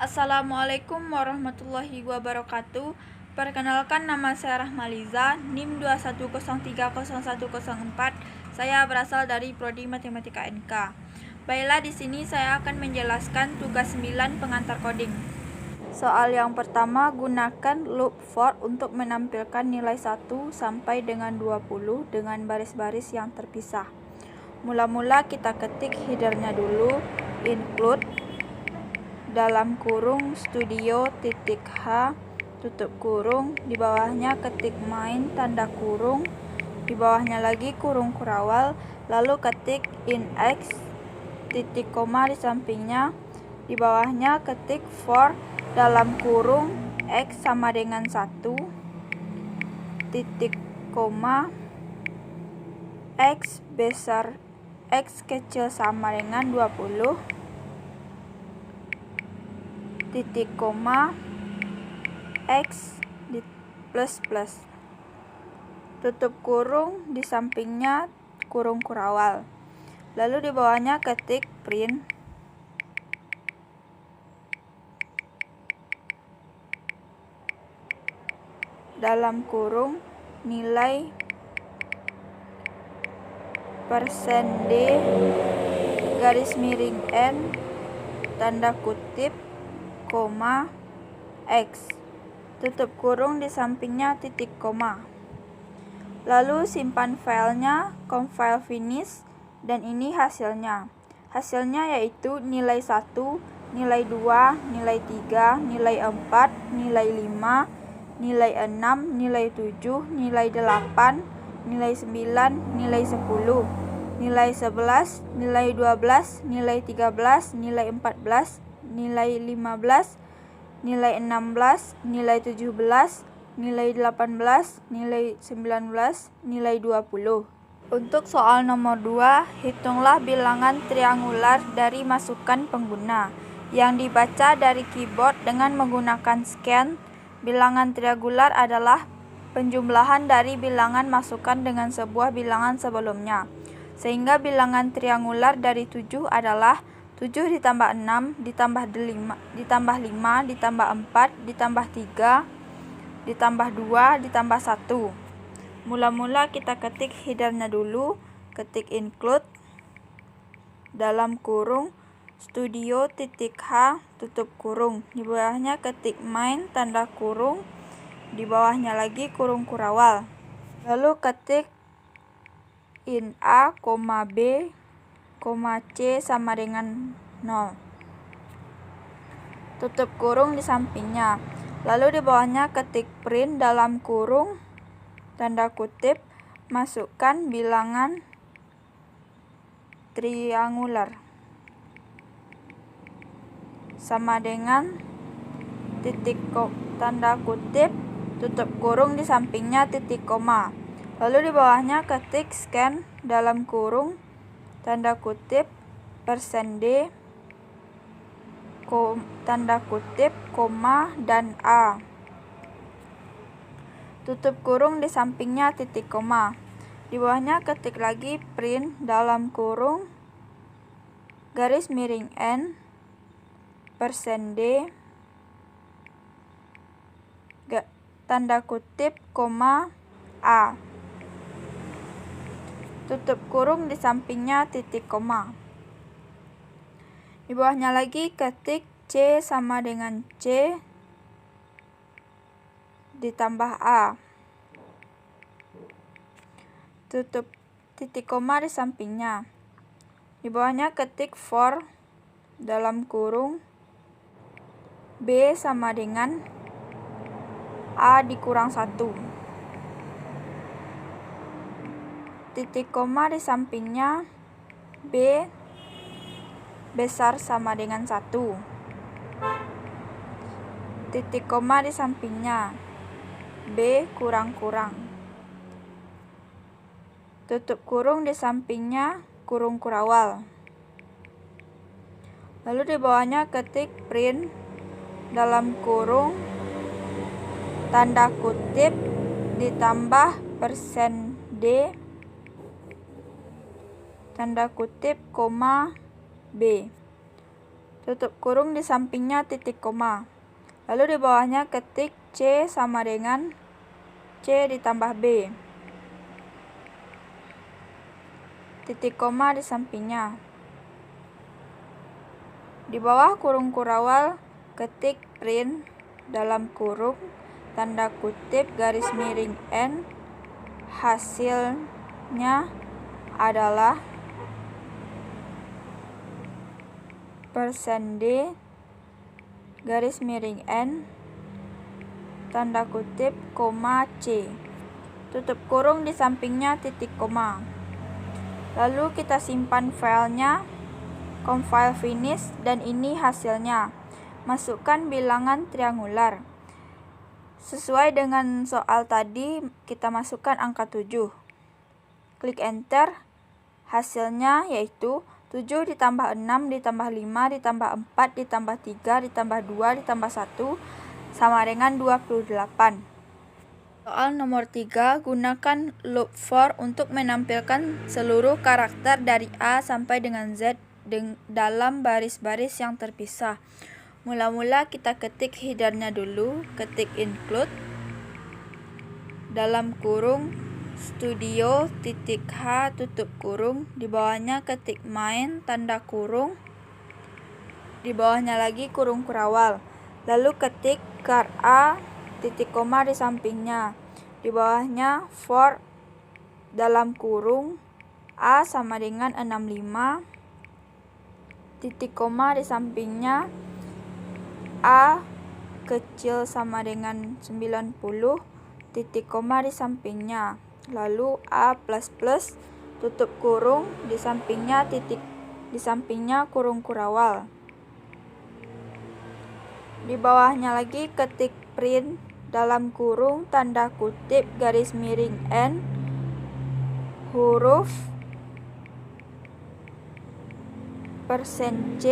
Assalamualaikum warahmatullahi wabarakatuh. Perkenalkan, nama saya Rahmaliza, NIM 210301104. Saya berasal dari Prodi Matematika NK. Baiklah, di sini saya akan menjelaskan tugas 9 pengantar coding. Soal yang pertama, gunakan loop for untuk menampilkan nilai 1 sampai dengan 20 dengan baris-baris yang terpisah. Mula-mula kita ketik headernya dulu, include dalam kurung studio titik H tutup kurung, di bawahnya ketik main tanda kurung, di bawahnya lagi kurung kurawal, lalu ketik in X titik koma di sampingnya, di bawahnya ketik for dalam kurung X sama dengan 1 titik koma X besar X kecil sama dengan 20 titik koma X di plus plus, tutup kurung, di sampingnya kurung kurawal, lalu di bawahnya ketik print dalam kurung nilai persen D garis miring N tanda kutip koma X tutup kurung, di sampingnya titik koma. Lalu simpan filenya, compile finish, dan ini hasilnya. Hasilnya yaitu nilai 1, nilai 2, nilai 3, nilai 4, nilai 5, nilai 6, nilai 7, nilai 8, nilai 9, nilai 10, nilai 11, nilai 12, nilai 13, nilai 14, nilai 15, nilai 16, nilai 17, nilai 18, nilai 19, nilai 20. Untuk soal nomor 2, hitunglah bilangan triangular dari masukan pengguna yang dibaca dari keyboard dengan menggunakan scan. Bilangan triangular adalah penjumlahan dari bilangan masukan dengan sebuah bilangan sebelumnya, sehingga bilangan triangular dari 7 adalah 7 ditambah 6, ditambah 5, ditambah 5, ditambah 4, ditambah 3, ditambah 2, ditambah 1. Mula-mula kita ketik headernya dulu, ketik include dalam kurung studio titik H tutup kurung, di bawahnya ketik main tanda kurung, di bawahnya lagi kurung kurawal, lalu ketik in A, B, C sama dengan 0 tutup kurung, di sampingnya, lalu di bawahnya ketik print dalam kurung tanda kutip masukkan bilangan triangular sama dengan titik tanda kutip tutup kurung, di sampingnya titik koma, lalu di bawahnya ketik scan dalam kurung tanda kutip persen D tanda kutip koma dan A tutup kurung, di sampingnya titik koma, di bawahnya ketik lagi print dalam kurung garis miring N persen D tanda kutip koma A tutup kurung, di sampingnya titik koma, di bawahnya lagi ketik C sama dengan C ditambah A tutup titik koma, di sampingnya, di bawahnya ketik for dalam kurung B sama dengan A dikurang 1 titik koma, di sampingnya B besar sama dengan 1 titik koma, di sampingnya B kurang-kurang tutup kurung, di sampingnya kurung kurawal, lalu di bawahnya ketik print dalam kurung tanda kutip ditambah persen D tanda kutip koma B tutup kurung di sampingnya titik koma. Lalu di bawahnya ketik C sama dengan C ditambah B. Titik koma di sampingnya. Di bawah kurung kurawal ketik print dalam kurung tanda kutip garis miring N. Hasilnya adalah %D garis miring N tanda kutip koma C. Tutup kurung di sampingnya titik koma. Lalu kita simpan filenya, compile finish, dan ini hasilnya. Masukkan bilangan triangular. Sesuai dengan soal tadi, kita masukkan angka 7. Klik enter. Hasilnya yaitu 7 ditambah 6 ditambah 5 ditambah 4 ditambah 3 ditambah 2 ditambah 1 sama dengan 28. Soal nomor 3, gunakan loop for untuk menampilkan seluruh karakter dari A sampai dengan Z dalam baris-baris yang terpisah. Mula-mula kita ketik headernya dulu, ketik include dalam kurung studio titik H tutup kurung, di bawahnya ketik main tanda kurung, di bawahnya lagi kurung kurawal, lalu ketik char A titik koma di sampingnya, di bawahnya for dalam kurung A sama dengan 65 titik koma di sampingnya, A kecil sama dengan 90 titik koma di sampingnya, lalu A++ tutup kurung di sampingnya kurung kurawal. Di bawahnya lagi ketik print dalam kurung tanda kutip garis miring N huruf %C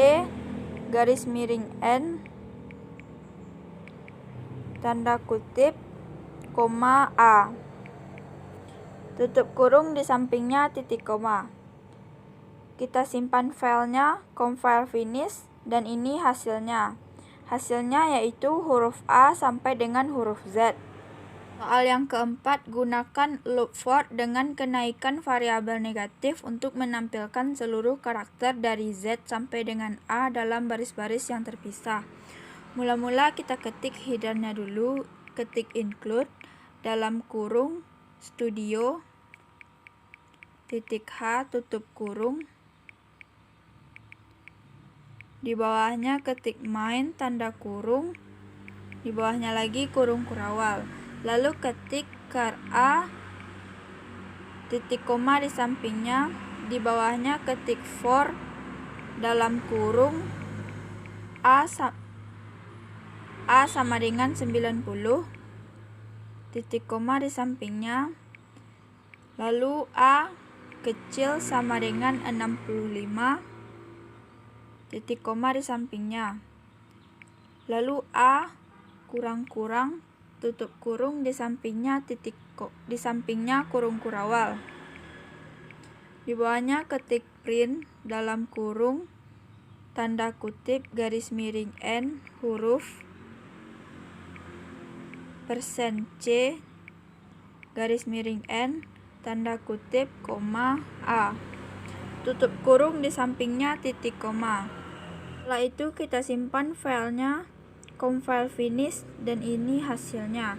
garis miring N tanda kutip koma A. Tutup kurung di sampingnya titik koma. Kita simpan filenya, compile finish, dan ini hasilnya. Hasilnya yaitu huruf A sampai dengan huruf Z. Soal yang keempat, gunakan loop for dengan kenaikan variabel negatif untuk menampilkan seluruh karakter dari Z sampai dengan A dalam baris-baris yang terpisah. Mula-mula kita ketik headernya dulu, ketik include dalam kurung studio titik H tutup kurung, di bawahnya ketik main tanda kurung, di bawahnya lagi kurung kurawal, lalu ketik char A titik koma di sampingnya, di bawahnya ketik for dalam kurung A sama dengan 90 titik koma di sampingnya, lalu A kecil sama dengan 65 titik koma di sampingnya, lalu A kurang-kurang tutup kurung di sampingnya kurung kurawal, di bawahnya ketik print dalam kurung tanda kutip garis miring N huruf %C garis miring N tanda kutip koma A. Tutup kurung di sampingnya titik koma. Setelah itu kita simpan filenya, compile finish, dan ini hasilnya.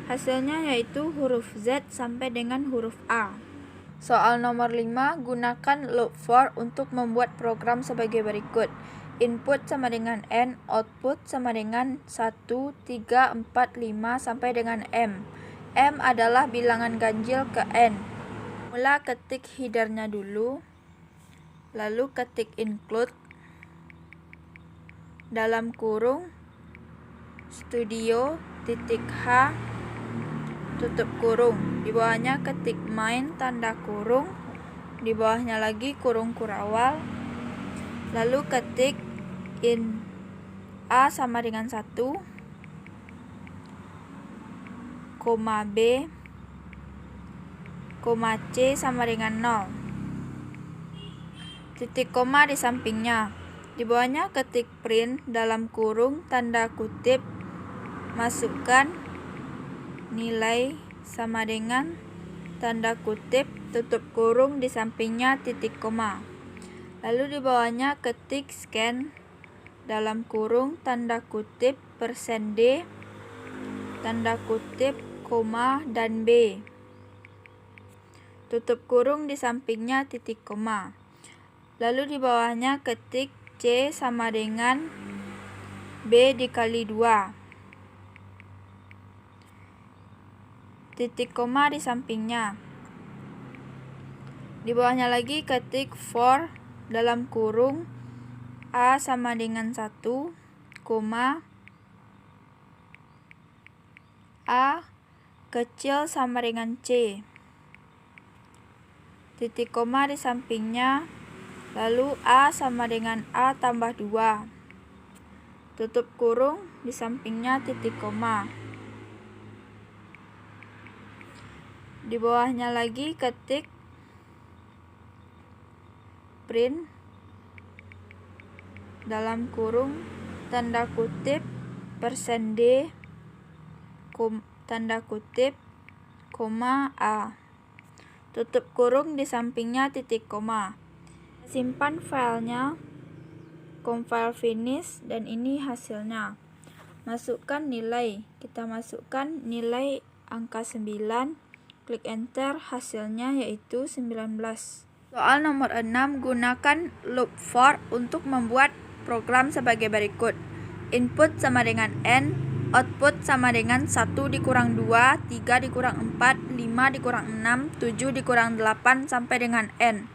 Hasilnya yaitu huruf Z sampai dengan huruf A. Soal nomor 5, gunakan loop for untuk membuat program sebagai berikut. Input sama dengan N, output sama dengan 1, 3, 4, 5 sampai dengan M. M adalah bilangan ganjil ke N. Mula ketik headernya dulu, lalu ketik include dalam kurung studio titik H tutup kurung, di bawahnya ketik main tanda kurung, di bawahnya lagi kurung kurawal, lalu ketik in A sama dengan 1, koma B, koma C sama dengan 0. Titik koma di sampingnya. Di bawahnya ketik print dalam kurung tanda kutip, masukkan nilai sama dengan tanda kutip, tutup kurung, di sampingnya titik koma. Lalu di bawahnya ketik scan dalam kurung tanda kutip %D, tanda kutip, koma, dan B. Tutup kurung, di sampingnya titik koma. Lalu di bawahnya ketik C sama dengan B dikali 2. Titik koma di sampingnya. Di bawahnya lagi ketik for dalam kurung A sama dengan 1, koma, A kecil sama dengan C. Titik koma di sampingnya. Lalu A sama dengan A tambah 2. Tutup kurung, di sampingnya titik koma. Di bawahnya lagi ketik print dalam kurung tanda kutip %D, tanda kutip, koma, A. Tutup kurung, di sampingnya titik koma. Simpan filenya, compile finish, dan ini hasilnya. Masukkan nilai. Kita masukkan nilai angka 9, klik enter, hasilnya yaitu 19. Soal nomor 6, gunakan loop for untuk membuat program sebagai berikut. Input sama dengan N, output sama dengan 1 dikurang 2, 3 dikurang 4, 5 dikurang 6, 7 dikurang 8, sampai dengan N.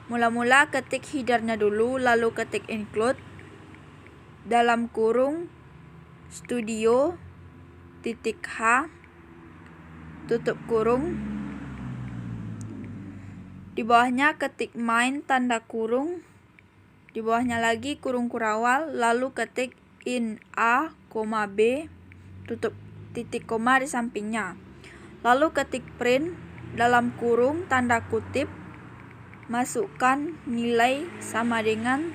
Mula-mula ketik headernya dulu, lalu ketik include dalam kurung studio titik H, tutup kurung. Di bawahnya ketik main tanda kurung, di bawahnya lagi kurung kurawal, lalu ketik in A, B, tutup titik koma di sampingnya. Lalu ketik print dalam kurung tanda kutip, masukkan nilai sama dengan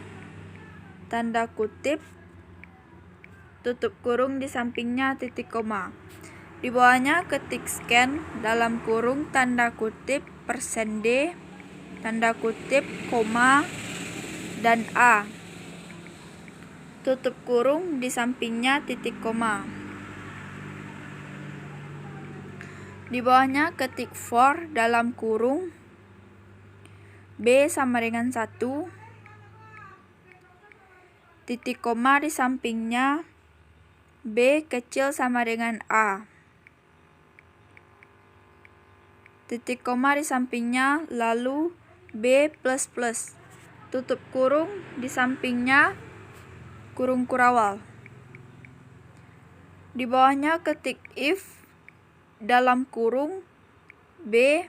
tanda kutip, tutup kurung, di sampingnya titik koma. Di bawahnya ketik scan dalam kurung tanda kutip %D, tanda kutip, koma, dan A. Tutup kurung, di sampingnya titik koma. Di bawahnya ketik for dalam kurung B sama dengan 1, titik koma, di sampingnya B kecil sama dengan A. Titik koma di sampingnya, lalu B++. Tutup kurung, di sampingnya kurung kurawal. Di bawahnya ketik if dalam kurung B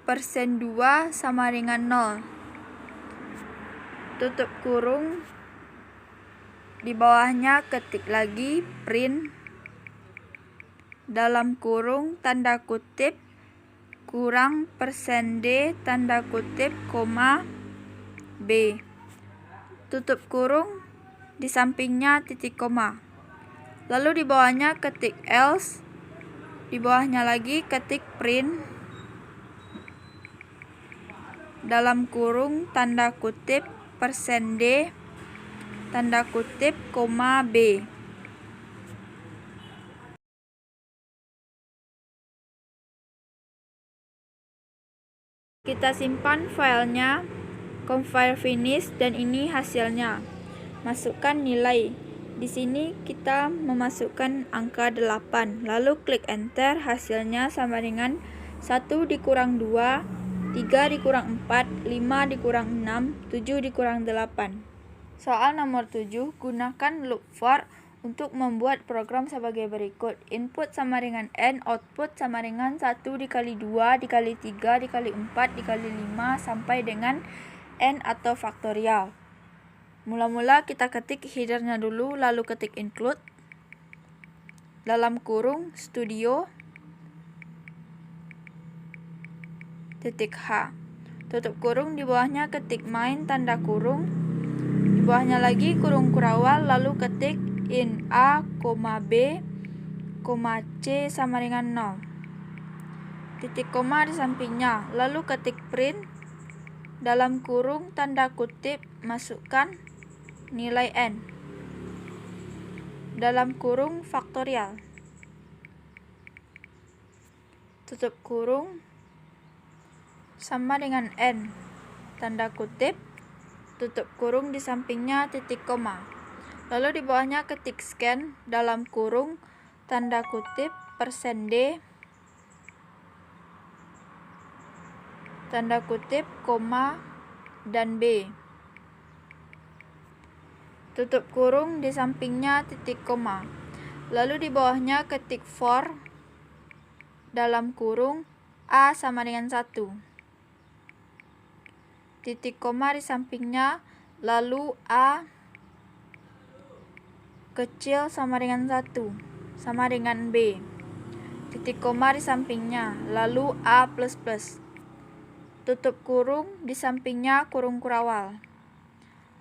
%2 sama dengan 0. Tutup kurung, di bawahnya ketik lagi print dalam kurung tanda kutip kurang %D, tanda kutip, koma, B. Tutup kurung, di sampingnya titik koma. Lalu di bawahnya ketik else, di bawahnya lagi ketik print dalam kurung tanda kutip %D, tanda kutip, koma, B. Kita simpan filenya, compile finish, dan ini hasilnya. Masukkan nilai. Di sini kita memasukkan angka 8, lalu klik enter, hasilnya sama dengan 1 dikurang 2, 3 dikurang 4, 5 dikurang 6, 7 dikurang 8. Soal nomor 7, gunakan loop for untuk membuat program sebagai berikut. Input sama dengan N, output sama dengan 1 dikali 2, dikali 3, dikali 4, dikali 5, sampai dengan N atau faktorial. Mula-mula kita ketik headernya dulu, lalu ketik include dalam kurung studio titik H, tutup kurung, di bawahnya ketik main tanda kurung, di bawahnya lagi kurung kurawal, lalu ketik in A, B, C sama dengan 0. Titik koma di sampingnya, lalu ketik print, dalam kurung tanda kutip masukkan nilai N, dalam kurung faktorial, tutup kurung sama dengan N, tanda kutip, tutup kurung di sampingnya titik koma. Lalu di bawahnya ketik scan, dalam kurung tanda kutip %D, tanda kutip, koma, dan B. Tutup kurung di sampingnya titik koma. Lalu di bawahnya ketik for, dalam kurung A sama dengan 1. Titik koma di sampingnya, lalu A kecil sama dengan 1, sama dengan B. Titik koma di sampingnya, lalu A++. Tutup kurung di sampingnya kurung kurawal.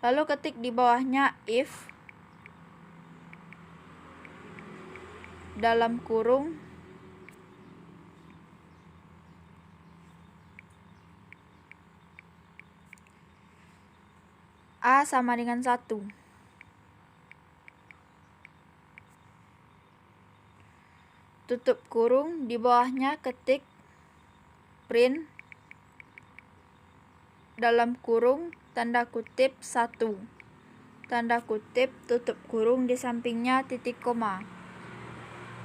Lalu ketik di bawahnya if, dalam kurung A sama dengan 1. Tutup kurung, di bawahnya ketik print, dalam kurung tanda kutip 1, tanda kutip, tutup kurung di sampingnya titik koma.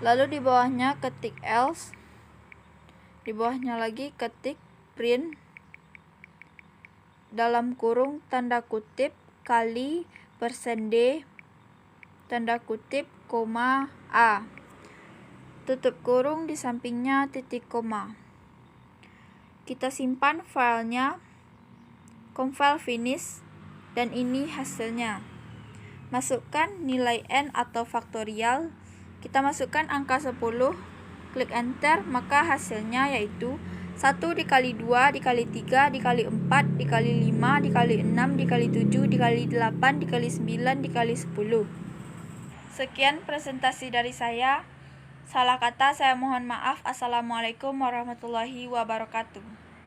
Lalu di bawahnya ketik else, di bawahnya lagi ketik print, dalam kurung tanda kutip kali %D, tanda kutip, koma, A, tutup kurung di sampingnya titik koma. Kita simpan filenya, compile finish, dan ini hasilnya. Masukkan nilai N atau faktorial, kita masukkan angka 10, klik enter, maka hasilnya yaitu 1 dikali 2 dikali 3 dikali 4 dikali 5 dikali 6 dikali 7 dikali 8 dikali 9 dikali 10. Sekian presentasi dari saya. Salah kata saya mohon maaf. Assalamualaikum warahmatullahi wabarakatuh.